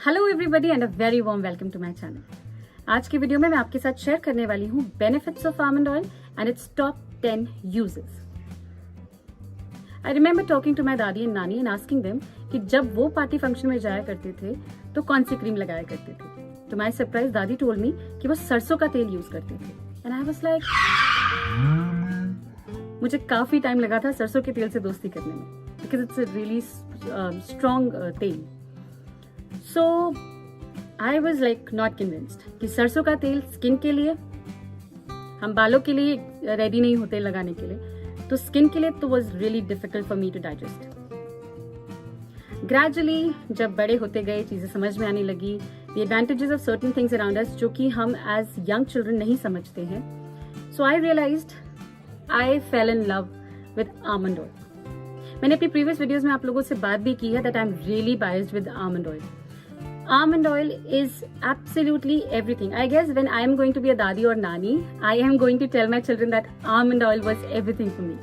Hello everybody and a very warm welcome to my channel. आज की video में मैं आपके साथ शेयर करने वाली हूँ benefits of almond oil and its top 10 uses. I remember talking to my दादी एंड नानी एंड आस्किंग देम कि जब वो पार्टी फंक्शन में जाया करते थे तो कौन सी क्रीम लगाया करते थे। तो माय सरप्राइज दादी टोल्ड मी कि वो सरसों का तेल यूज करते थे एंड आई वाज लाइक मुझे काफी टाइम लगा था सरसों के तेल से दोस्ती करने में because it's a really strong तेल। So I was like not convinced कि सरसों का तेल स्किन के लिए, हम बालों के लिए रेडी नहीं होते लगाने के लिए, तो स्किन के लिए तो was really difficult for me to digest. Gradually जब बड़े होते गए चीजें समझ में आने लगी, the advantages of certain things around us जो कि हम एज यंग चिल्ड्रन नहीं समझते हैं। So I realized I fell in love with almond oil. मैंने अपनी प्रीवियस वीडियोस में आप लोगों से बात भी की है that I am really biased with almond oil. Almond oil is absolutely everything. I guess when I am going to be a dadi or nani, I am going to tell my children that almond oil was everything for me.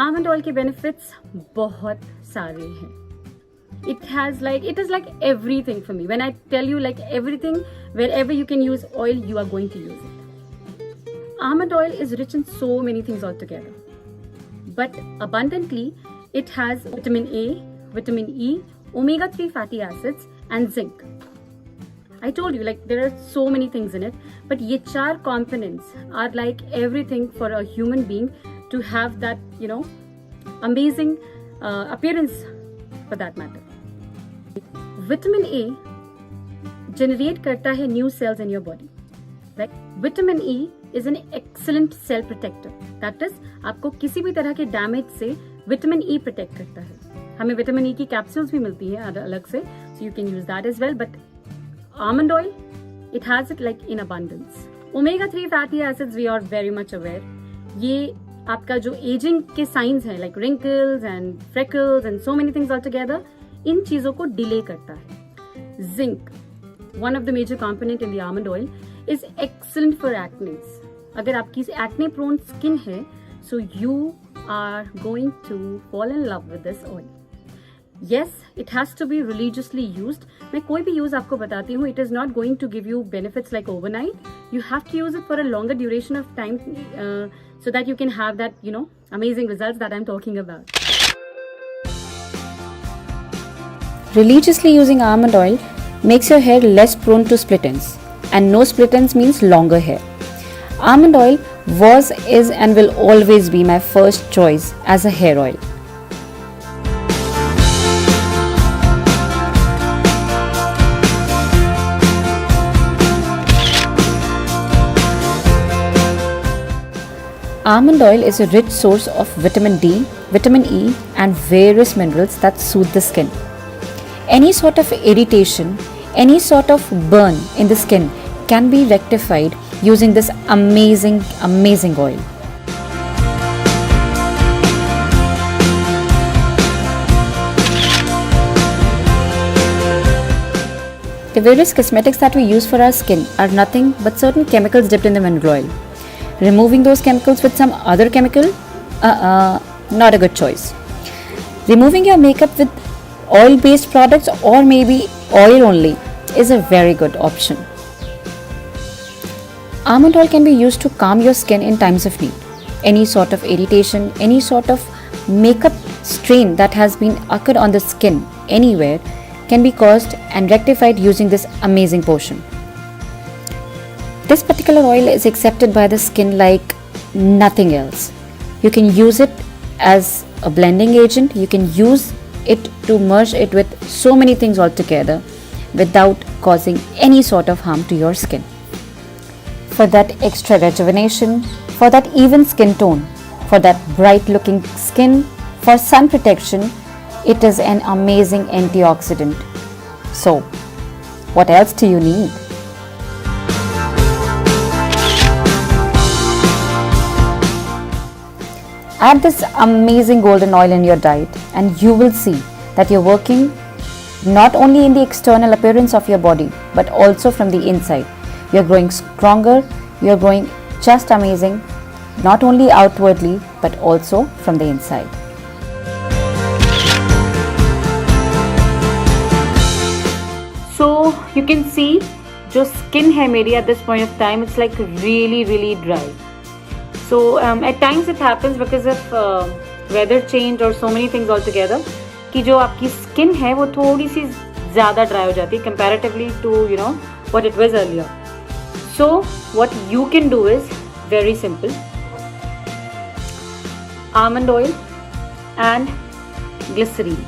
Almond oil के benefits बहुत सारे हैं. It is like everything for me. When I tell you like everything, wherever you can use oil, you are going to use it. Almond oil is rich in so many things altogether. But abundantly, it has vitamin A, vitamin E, omega-3 fatty acids, and zinc. I told you, like, there are so many things in it, but ye four components are like everything for a human being to have that, amazing appearance for that matter. Vitamin A generate karta hai new cells in your body. Right? Vitamin E is an excellent cell protector. That is, आपको किसी भी तरह के damage से vitamin E protect करता है. हमें vitamin E की कैप्सूल्स भी मिलती हैं अलग से, so you can use that as well. But almond oil, it has it like in abundance. Omega-3 fatty acids, we are very much aware. ये आपका जो एजिंग के साइंस हैं, like wrinkles and freckles and so many things altogether, इन चीजों को delay करता है. Zinc, one of the major component in the almond oil, is excellent for acne. अगर आपकी acne prone skin है, so you are going to fall in love with this oil. Yes, it has to be religiously used. मैं कोई भी use आपको बताती हूँ, it is not going to give you benefits like overnight. You have to use it for a longer duration of time so that you can have that, amazing results that I'm talking about. Religiously using almond oil makes your hair less prone to split ends, and no split ends means longer hair. Almond oil was, is and will always be my first choice as a hair oil. Almond oil is a rich source of vitamin D, vitamin E and various minerals that soothe the skin. Any sort of irritation, any sort of burn in the skin can be rectified using this amazing oil. The various cosmetics that we use for our skin are nothing but certain chemicals dipped in the mineral oil. Removing those chemicals with some other chemical, not a good choice. Removing your makeup with oil-based products or maybe oil only is a very good option. Almond oil can be used to calm your skin in times of need. Any sort of irritation, any sort of makeup strain that has been occurred on the skin anywhere can be caused and rectified using this amazing potion. This particular oil is accepted by the skin like nothing else. You can use it as a blending agent. You can use it to merge it with so many things altogether without causing any sort of harm to your skin. For that extra rejuvenation, for that even skin tone, for that bright looking skin, for sun protection, it is an amazing antioxidant. So, what else do you need? Add this amazing golden oil in your diet and you will see that you're working not only in the external appearance of your body but also from the inside. You're growing stronger, you're growing just amazing, not only outwardly but also from the inside. you can see जो skin है मेरी at this point of time, it's like really dry. So at times it happens because of weather change or so many things altogether कि जो आपकी skin है वो थोड़ी सी ज़्यादा dry हो जाती है comparatively to what it was earlier. So what you can do is very simple. Almond oil and glycerine.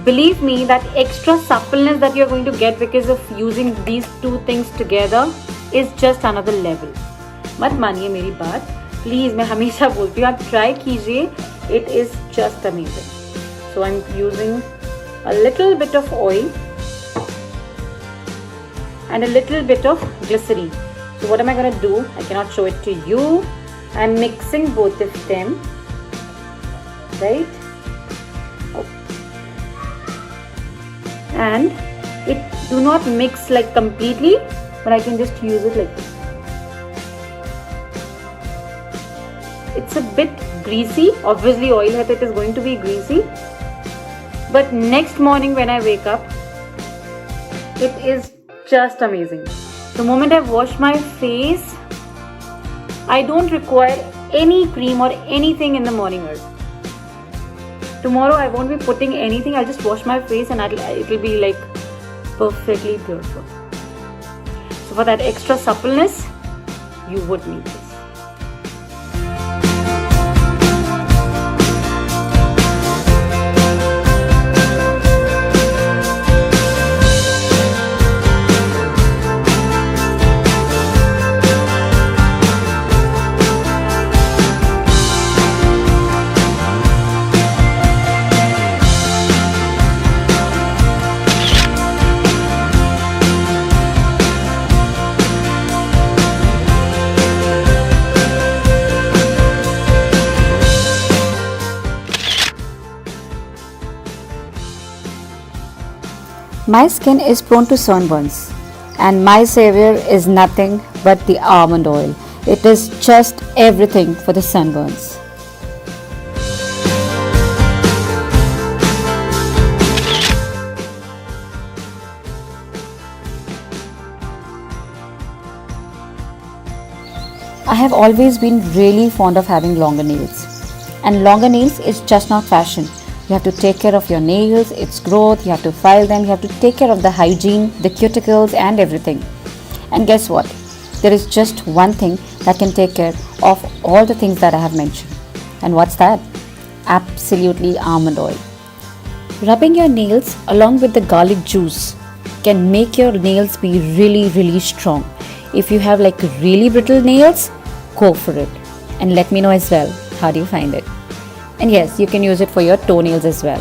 Believe me, that extra suppleness that you're going to get because of using these two things together is just another level. मत मानिए मेरी बात, please. मैं हमेशा बोलती हूँ आप try कीजिए. It is just amazing. So I'm using a little bit of oil and a little bit of glycerine. So what am I going to do? I cannot show it to you. I'm mixing both of them, right? And it do not mix like completely, but I can just use it like this. It's a bit greasy, obviously oil hai, it is going to be greasy, but next morning when I wake up, it is just amazing. The moment I wash my face, I don't require any cream or anything in the morning hours. Tomorrow I won't be putting anything, I'll just wash my face and it will be like perfectly beautiful. So for that extra suppleness, you would need this. My skin is prone to sunburns, and my savior is nothing but the almond oil. It is just everything for the sunburns. I have always been really fond of having longer nails, and longer nails is just not fashion. You have to take care of your nails, its growth, you have to file them, you have to take care of the hygiene, the cuticles and everything. And guess what? There is just one thing that can take care of all the things that I have mentioned. And what's that? Absolutely almond oil. Rubbing your nails along with the garlic juice can make your nails be really strong. If you have like really brittle nails, go for it. And let me know as well, how do you find it? And yes, you can use it for your toenails as well.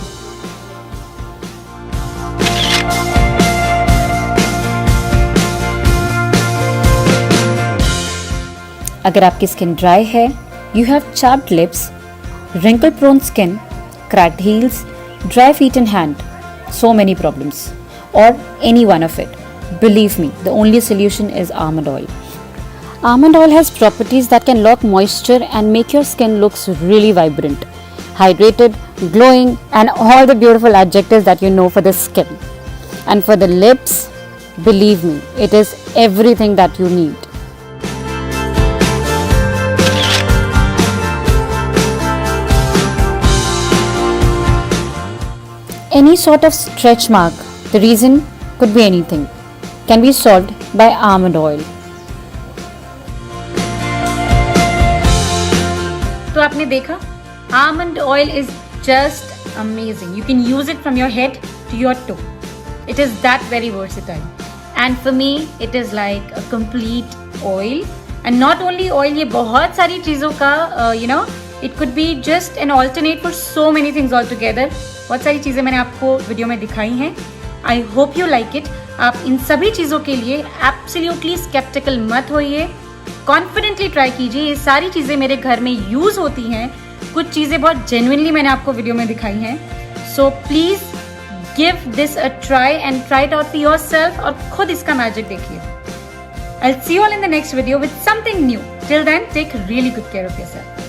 अगर आपकी skin dry है, you have chapped lips, wrinkle prone skin, cracked heels, dry feet and hand, so many problems, or any one of it, believe me, the only solution is almond oil. Almond oil has properties that can lock moisture and make your skin looks really vibrant, hydrated, glowing, and all the beautiful adjectives that you know for the skin. And for the lips, believe me, it is everything that you need. Any sort of stretch mark, the reason could be anything, can be solved by almond oil. तो आपने देखा, almond oil is just amazing. You can use it from your head to your toe. It is that very versatile. And for me, it is like a complete oil. And not only oil, ये बहुत सारी चीज़ों का, it could be just an alternate for so many things altogether. बहुत सारी चीज़ें मैंने आपको वीडियो में दिखाई हैं. I hope you like it. आप इन सभी चीज़ों के लिए absolutely skeptical मत होइए. कॉन्फिडेंटली ट्राई कीजिए. ये सारी चीज़ें मेरे घर में यूज़ होती हैं. कुछ चीज़ें बहुत जेन्युइनली मैंने आपको वीडियो में दिखाई हैं. So please give this a try and try it out yourself और खुद इसका मैजिक देखिए. I'll see you all in the next video with something new. Till then, take really good care of yourself.